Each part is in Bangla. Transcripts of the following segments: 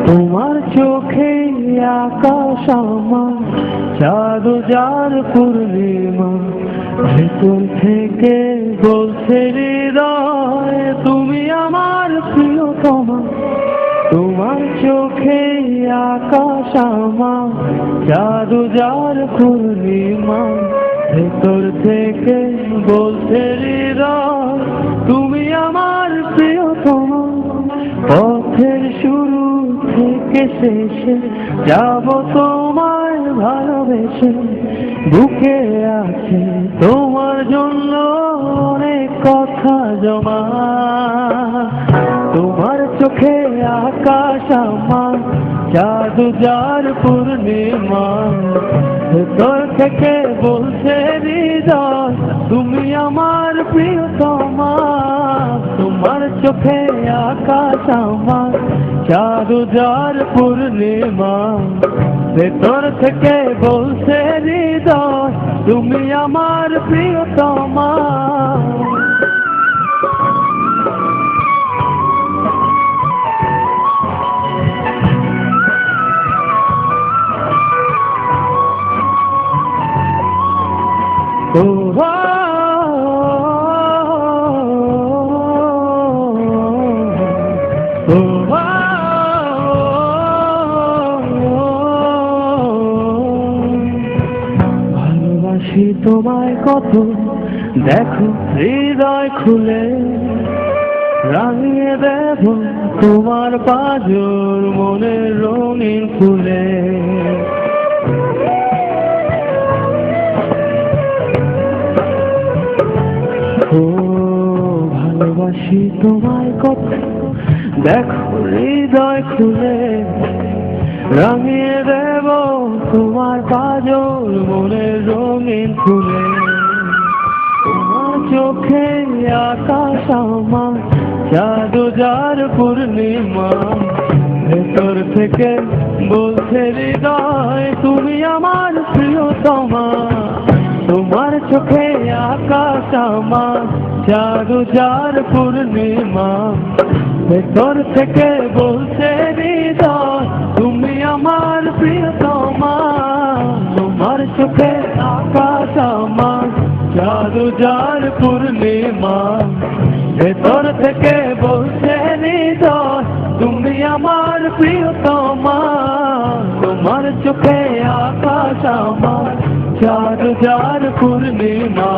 তোমার চোখে আকাশ আমার চাঁদ যার পূর্ণিমা, ভেতর থেকে বলছে হৃদয় তুমি আমার প্রিয়তমা। তোমার চোখে আকাশ আমার চাঁদ যার পূর্ণিমা, ভেতর থেকে বলছে হৃদয় তুমি আমার প্রিয়তমা। পথের শুরু থেকে শেষে যাব তোমায় ভালোবেসে, বুকে আছে তোমার জন্য অনেক কথা জমা। তোমার চোখে আকাশ আমার চাঁদ যার পূর্ণিমা, ভেতর থেকে বলছে হৃদয় তুমি আমার প্রিয়তমা। তোমার চোখে আকাশ আমার চাঁদ যার পূর্ণিমা, ভেতর থেকে বলছে হৃদয় তুমি আমার প্রিয়তমা। ভালোবাসি তোমায় কত, দেখো হৃদয় খুলে রাঙিয়ে দেব তোমার পাঁজর মনের রঙিন ফুলে। ও ভালোবাসি তোমায় কত, দেখো হৃদয় খুলে রাঙিয়ে দেব তোমার পাঁজর মনের রঙিন ফুলে। তোমার চোখে আকাশ আমার চাঁদ যার পূর্ণিমা, ভেতর থেকে বলছে হৃদয় তুমি আমার প্রিয়তমা। তোমার চোখে আকাশ আমার চাঁদ যার পূর্ণিমা, ভেতর থেকে বলছে হৃদয় তুমি আমার প্রিয়তমা। তোমার চোখে আকাশ আমার চাঁদ যার পূর্ণিমা, ভেতর থেকে বলছে হৃদয় তুমি আমার প্রিয়তমা। তোমার চোখে আকাশ আমার চাঁদ যার পূর্ণিমা,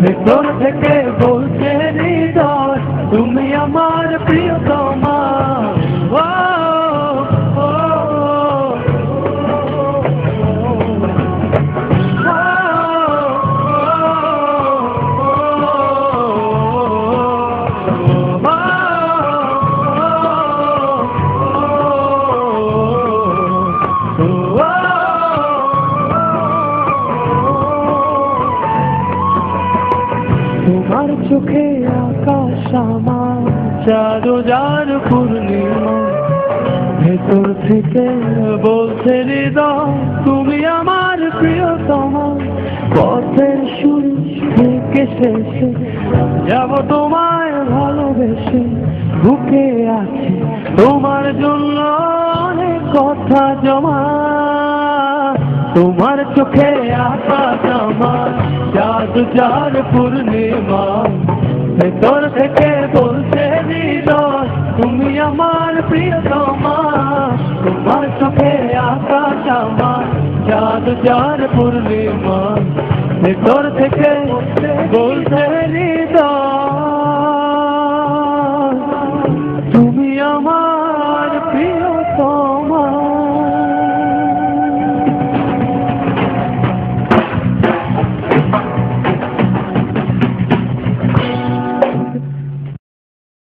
ভেতর থেকে বলছে হৃদয় তুমি আমার প্রিয়তমা। তোমার চোখে আকাশ আমার চাঁদ যার পূর্ণিমা, ভেতর থেকে বলছে হৃদয় তুমি আমার প্রিয়তমা। পথের শুরু থেকে শেষে যাব তোমায় ভালোবেসে, বুকে আছে তোমার জন্য অনেক কথা জমা। তোমার চোখে আকাশ আমার চাঁদ যার পূর্ণিমা, ভেতর থেকে বলছে হৃদয় তুমি আমার প্রিয়তমা। তোমার চোখে আকাশ আমার চাঁদ যার পূর্ণিমা, ভেতর থেকে বলছে হৃদয়